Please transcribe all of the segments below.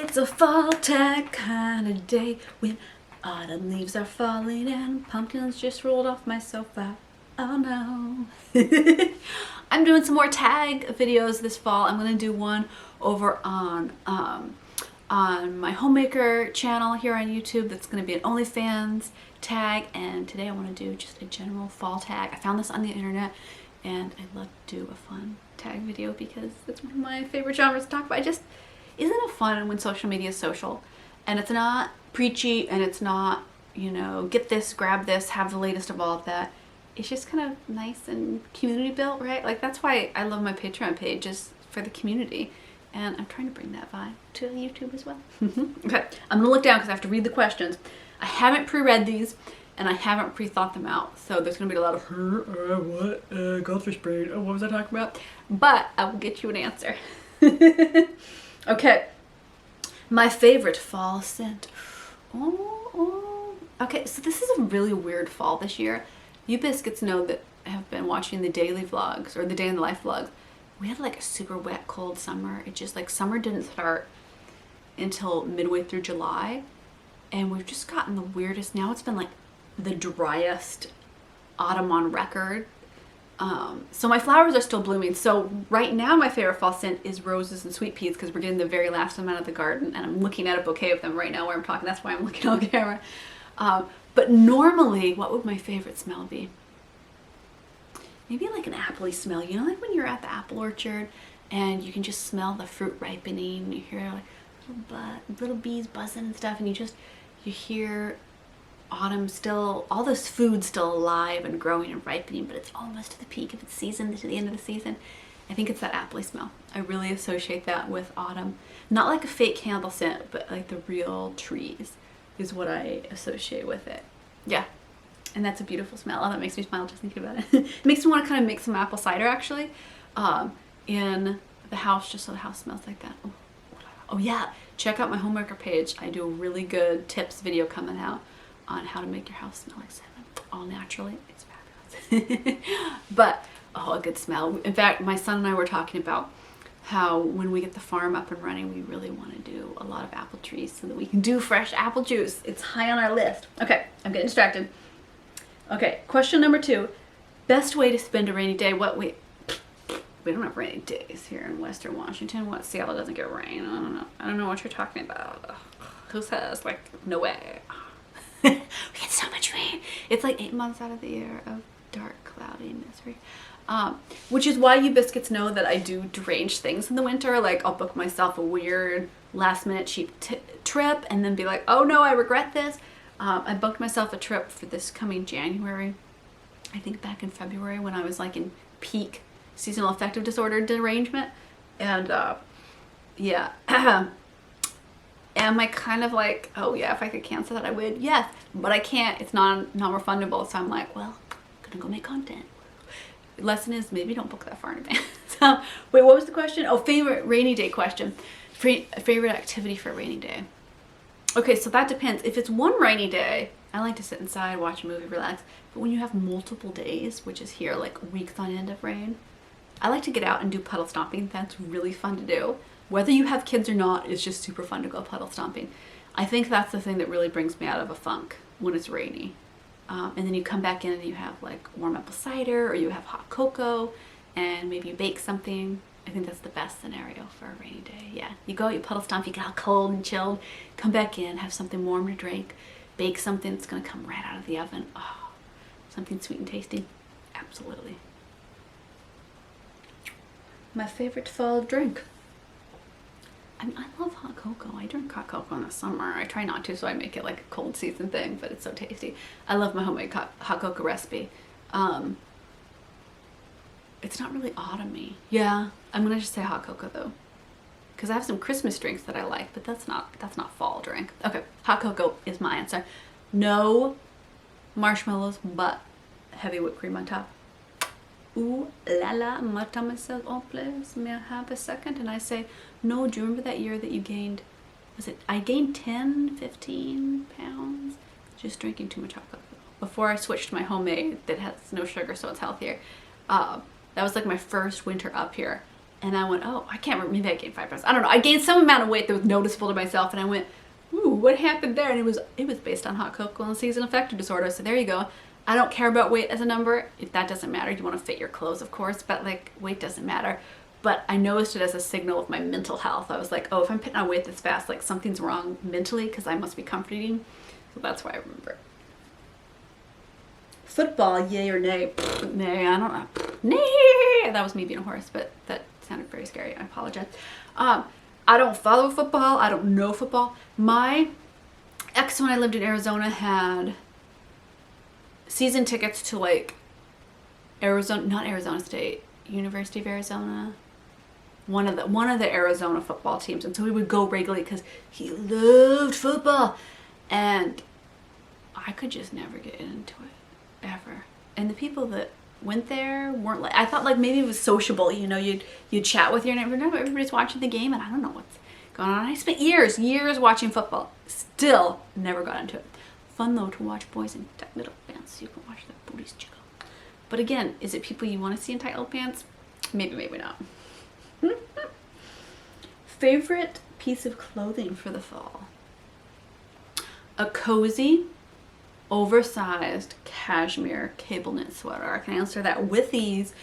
It's a fall tag kind of day when autumn leaves are falling and pumpkins just rolled off my sofa. Oh no. I'm doing some more tag videos this fall. I'm gonna do one over on my homemaker channel here on YouTube. That's gonna be an OnlyFans tag, and today I want to do just a general fall tag. I found this on the internet and I'd love to do a fun tag video because it's one of my favorite genres to talk about. Isn't it fun when social media is social and it's not preachy and it's not, you know, get this, grab this, have the latest of all of that. It's just kind of nice and community built, right? Like that's why I love my Patreon page, just for the community. And I'm trying to bring that vibe to YouTube as well. Okay, I'm gonna look down because I have to read the questions. I haven't pre-read these and I haven't pre-thought them out. So there's gonna be a lot of goldfish brain, what was I talking about? But I will get you an answer. Okay, my favorite fall scent. Okay, so this is a really weird fall this year. You biscuits know that have been watching the daily vlogs or the day in the life vlogs. We had like a super wet, cold summer. It just like summer didn't start until midway through July. And we've just gotten the weirdest, now it's been like the driest autumn on record. So my flowers are still blooming. So right now my favorite fall scent is roses and sweet peas because we're getting the very last amount of the garden and I'm looking at a bouquet of them right now where I'm talking. That's why I'm looking on camera. But normally, what would my favorite smell be? Maybe like an appley smell. You know, like when you're at the apple orchard and you can just smell the fruit ripening. You hear like little bees buzzing and stuff, and you hear autumn still, all this food still alive and growing and ripening, but it's almost to the peak of its season, to the end of the season. I think it's that appley smell. I really associate that with autumn. Not like a fake candle scent, but like the real trees is what I associate with it. Yeah, and that's a beautiful smell. Oh, that makes me smile just thinking about it. It makes me want to kind of make some apple cider actually in the house, just so the house smells like that. Oh yeah, check out my homemaker page. I do a really good tips video coming out on how to make your house smell like cinnamon, all naturally. It's fabulous. But oh, a good smell. In fact, my son and I were talking about how when we get the farm up and running, we really want to do a lot of apple trees so that we can do fresh apple juice. It's high on our list. Okay, I'm getting distracted. Okay, question number 2. Best way to spend a rainy day. We don't have rainy days here in Western Washington. What, Seattle doesn't get rain? I don't know what you're talking about. Who says? Like, no way. We get so much rain. It's like 8 months out of the year of dark, cloudy misery. Which is why you biscuits know that I do deranged things in the winter. Like I'll book myself a weird last minute cheap trip and then be like, oh no, I regret this. I booked myself a trip for this coming January. I think back in February when I was like in peak seasonal affective disorder derangement. And yeah. Am I kind of like, oh yeah, if I could cancel that I would? Yes, but I can't. It's non-refundable. So I'm like, well, I'm gonna go make content. Lesson is maybe don't book that far in advance. So, wait, what was the question? Oh, favorite rainy day question. Favorite activity for a rainy day. Okay, so that depends. If it's one rainy day, I like to sit inside, watch a movie, relax. But when you have multiple days, which is here, like weeks on end of rain, I like to get out and do puddle stomping. That's really fun to do. Whether you have kids or not, it's just super fun to go puddle stomping. I think that's the thing that really brings me out of a funk when it's rainy. And then you come back in and you have like warm apple cider or you have hot cocoa and maybe you bake something. I think that's the best scenario for a rainy day. Yeah, you go, you puddle stomp, you get all cold and chilled, come back in, have something warm to drink, bake something that's gonna come right out of the oven. Oh, something sweet and tasty. Absolutely. My favorite fall drink. I love hot cocoa. I drink hot cocoa in the summer. I try not to, so I make it like a cold season thing, but it's so tasty. I love my homemade hot cocoa recipe. It's not really autumny. Yeah, I'm gonna just say hot cocoa though, because I have some Christmas drinks that I like, but that's not fall drink. Okay, hot cocoa is my answer. No marshmallows, but heavy whipped cream on top. Ooh la la, mademoiselle, oh please, may I have a second? And I say, no, do you remember that year that you gained, I gained 10, 15 pounds just drinking too much hot cocoa. Before I switched to my homemade that has no sugar, so it's healthier. That was like my first winter up here. And I went, oh, I can't remember, maybe I gained 5 pounds. I don't know. I gained some amount of weight that was noticeable to myself, and I went, ooh, what happened there? And it was based on hot cocoa and season affective disorder. So there you go. I don't care about weight as a number. That doesn't matter. You want to fit your clothes, of course, but like weight doesn't matter. But I noticed it as a signal of my mental health. I was like, oh, if I'm putting on weight this fast, like something's wrong mentally because I must be comfort eating. So that's why I remember it. Football, yay or nay? Nay, I don't know. Nay! That was me being a horse, but that sounded very scary. I apologize. I don't follow football. I don't know football. My ex, when I lived in Arizona, had season tickets to like Arizona, not Arizona State, University of Arizona. One of the Arizona football teams. And so we would go regularly because he loved football. And I could just never get into it. Ever. And the people that went there weren't like, I thought like maybe it was sociable, you know, you'd chat with your neighbor. No, everybody's watching the game and I don't know what's going on. I spent years watching football. Still never got into it. Fun though to watch boys in tight little pants so you can watch their booties jiggle. But again, is it people you want to see in tight little pants? Maybe, maybe not. Favorite piece of clothing for the fall? A cozy, oversized cashmere cable knit sweater. I can answer that with ease.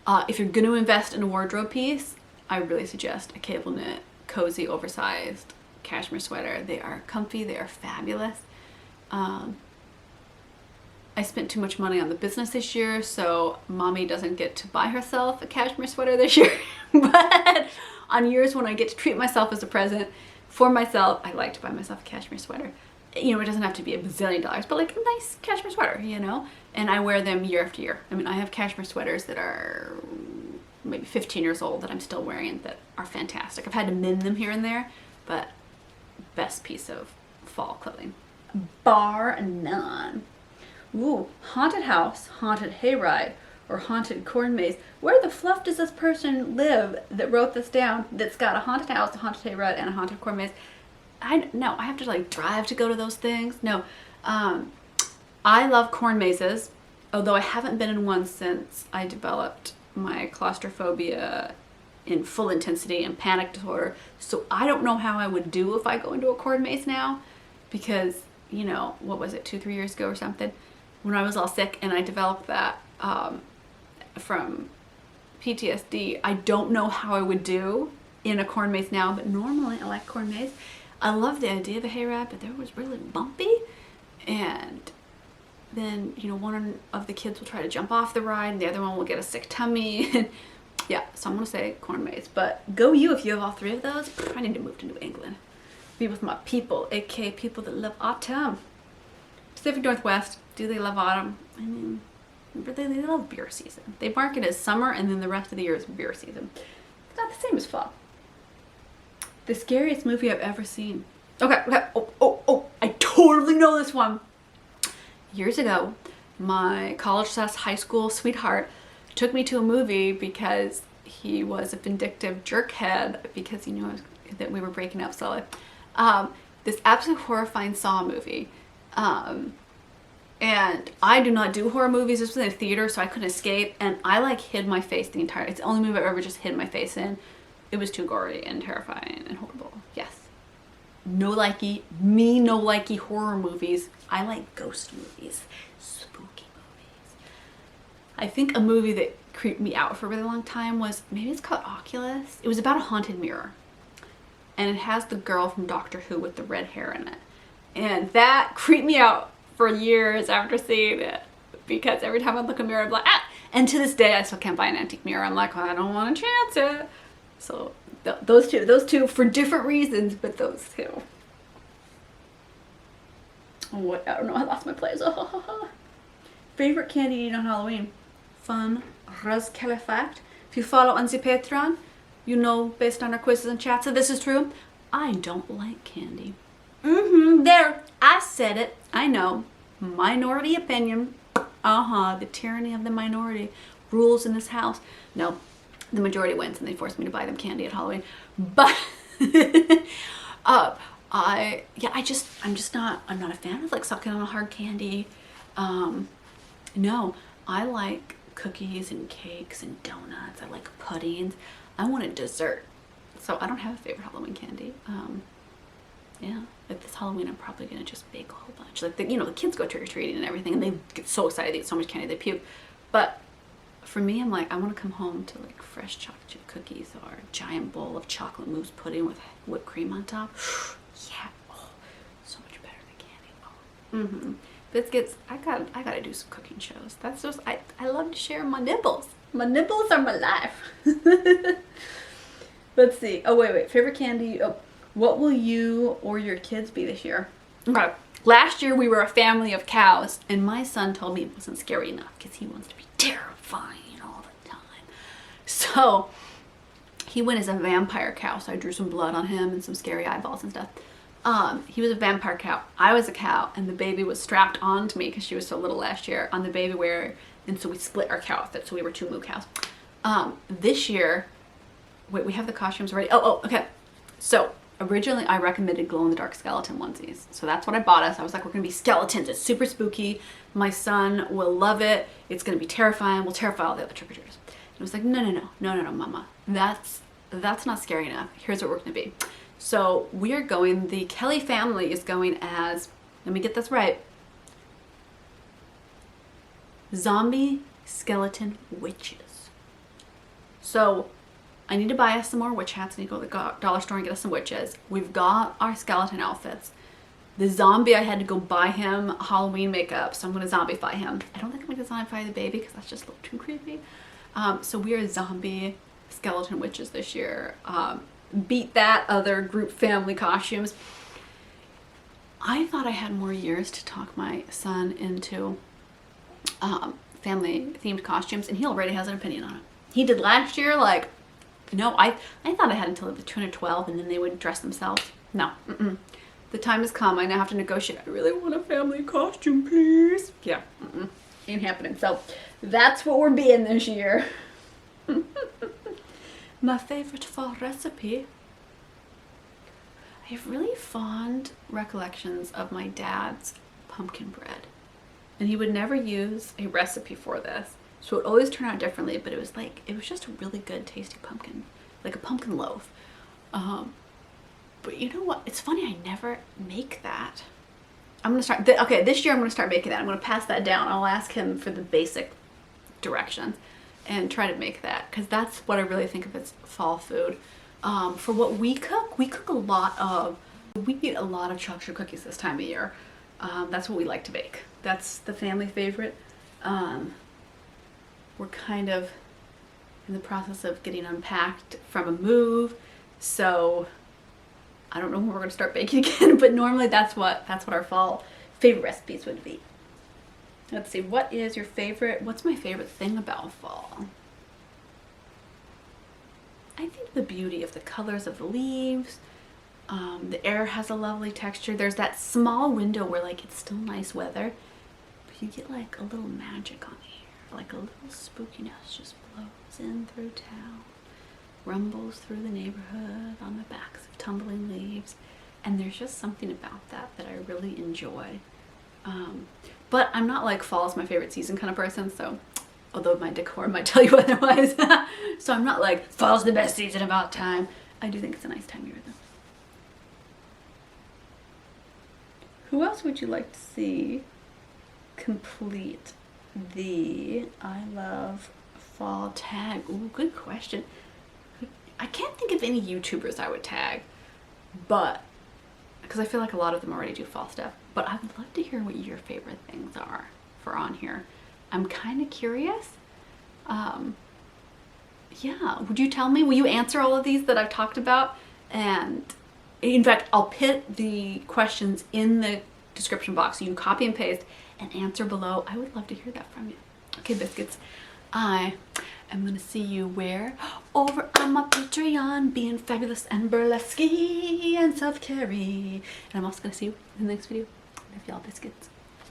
If you're going to invest in a wardrobe piece, I really suggest a cable knit, cozy, oversized cashmere sweater. They are comfy. They are fabulous. I spent too much money on the business this year, so mommy doesn't get to buy herself a cashmere sweater this year. But on years when I get to treat myself as a present for myself, I like to buy myself a cashmere sweater. You know, it doesn't have to be $1 bazillion, but like a nice cashmere sweater, you know? And I wear them year after year. I mean, I have cashmere sweaters that are maybe 15 years old that I'm still wearing that are fantastic. I've had to mend them here and there, but best piece of fall clothing. Bar none. Ooh, haunted house, haunted hayride, or haunted corn maze. Where the fluff does this person live that wrote this down that's got a haunted house, a haunted hayride, and a haunted corn maze? No, I have to like drive to go to those things. No, I love corn mazes, although I haven't been in one since I developed my claustrophobia in full intensity and panic disorder. So I don't know how I would do if I go into a corn maze now, because, you know, what was it, 2-3 years ago or something, when I was all sick and I developed that from PTSD. I don't know how I would do in a corn maze now, but normally I like corn maze. I love the idea of a hayride, but there was really bumpy, and then, you know, one of the kids will try to jump off the ride and the other one will get a sick tummy. And yeah, so I'm gonna say corn maze, but go you if you have all 3 of those. I need to move to New England, be with my people, aka people that love autumn. Pacific Northwest, do they love autumn? I mean, they love beer season. They mark it as summer and then the rest of the year is beer season. It's not the same as fall. The scariest movie I've ever seen. Okay. I totally know this one. Years ago, my college/high school sweetheart took me to a movie because he was a vindictive jerkhead because he knew that we were breaking up solid. This absolutely horrifying Saw movie. And I do not do horror movies. This was in a theater, so I couldn't escape. And I like hid my face the entire, it's the only movie I've ever just hid my face in. It was too gory and terrifying and horrible. Yes. No likey horror movies. I like ghost movies. Spooky movies. I think a movie that creeped me out for a really long time was, maybe it's called Oculus. It was about a haunted mirror. And it has the girl from Doctor Who with the red hair in it. And that creeped me out for years after seeing it. Because every time I look in a mirror, I'm like, ah! And to this day, I still can't buy an antique mirror. I'm like, well, I don't want to chance it. So those two for different reasons, but those two. What? I don't know. I lost my place. Favorite candy to eat on Halloween? Fun Razkele fact. If you follow on the Patreon, you know based on our quizzes and chats that this is true. I don't like candy. There. I said it. I know. Minority opinion. The tyranny of the minority rules in this house. No. The majority wins and they forced me to buy them candy at Halloween. But I'm not a fan of like sucking on a hard candy. No, I like cookies and cakes and donuts. I like puddings. I wanted dessert. So I don't have a favorite Halloween candy. Yeah, like this Halloween I'm probably gonna just bake a whole bunch. Like the, you know, the kids go trick-or-treating and everything and they get so excited, they eat so much candy they puke. But for me, I'm like, I want to come home to like fresh chocolate chip cookies or a giant bowl of chocolate mousse pudding with whipped cream on top. Yeah, oh, so much better than candy. Oh. Biscuits, I gotta do some cooking shows. That's just, I love to share my nibbles. My nibbles are my life. Let's see. Oh, wait. Favorite candy. Oh, what will you or your kids be this year? Okay. Last year we were a family of cows, and my son told me it wasn't scary enough because he wants to be terrifying all the time. So he went as a vampire cow. So I drew some blood on him and some scary eyeballs and stuff. He was a vampire cow. I was a cow, and the baby was strapped onto me because she was so little last year on the baby wear, and so we split our cow outfit. So we were 2 moo cows. This year, wait, we have the costumes already. Oh, okay. So originally I recommended glow-in-the-dark skeleton onesies. So that's what I bought us. I was like, we're gonna be skeletons. It's super spooky. My son will love it. It's gonna be terrifying. We'll terrify all the other trick-or-treaters. And I was like, no, mama. That's not scary enough. Here's what we're gonna be. So we are going, the Kelly family is going as, let me get this right, zombie skeleton witches. So I need to buy us some more witch hats. I need to go to the dollar store and get us some witches. We've got our skeleton outfits. The zombie, I had to go buy him Halloween makeup, so I'm going to zombify him. I don't think I'm going to zombify the baby because that's just a little too creepy. So we are zombie skeleton witches this year. Beat that other group family costumes. I thought I had more years to talk my son into family themed costumes, and he already has an opinion on it. He did last year, like, no, I thought I had until the 2 and 12 and then they would dress themselves. No, the time has come. I now have to negotiate. I really want a family costume, please. Yeah, ain't happening. So that's what we're being this year. My favorite fall recipe. I have really fond recollections of my dad's pumpkin bread. And he would never use a recipe for this. So it would always turn out differently, but it was just a really good tasty pumpkin, like a pumpkin loaf. But you know what? It's funny, I never make that. I'm gonna start, okay, this year I'm gonna start making that. I'm gonna pass that down. I'll ask him for the basic directions and try to make that, because that's what I really think of as fall food. For what we cook a lot of, we eat a lot of chocolate cookies this time of year. That's what we like to bake. That's the family favorite. We're kind of in the process of getting unpacked from a move, so I don't know when we're gonna start baking again, but normally that's what our fall favorite recipes would be. Let's see, what's my favorite thing about fall? I think the beauty of the colors of the leaves. The air has a lovely texture. There's that small window where like it's still nice weather, but you get like a little magic on the air, like a little spookiness just blows in through town, rumbles through the neighborhood on the backs of tumbling leaves, and there's just something about that I really enjoy. But I'm not like fall is my favorite season kind of person, so although my decor might tell you otherwise. So I'm not like fall's the best season of all time. I do think it's a nice time of year though. Who else would you like to see complete the I love fall tag? Ooh, good question. I can't think of any YouTubers I would tag, but because I feel like a lot of them already do fall stuff, but I would love to hear what your favorite things are for on here. I'm kind of curious. Yeah, would you tell me? Will you answer all of these that I've talked about? And in fact, I'll put the questions in the description box so you can copy and paste and answer below. I would love to hear that from you. Okay, biscuits. I am gonna see you where? Over on my Patreon, being fabulous and burlesque and self-carry. And I'm also gonna see you in the next video. I love y'all, biscuits.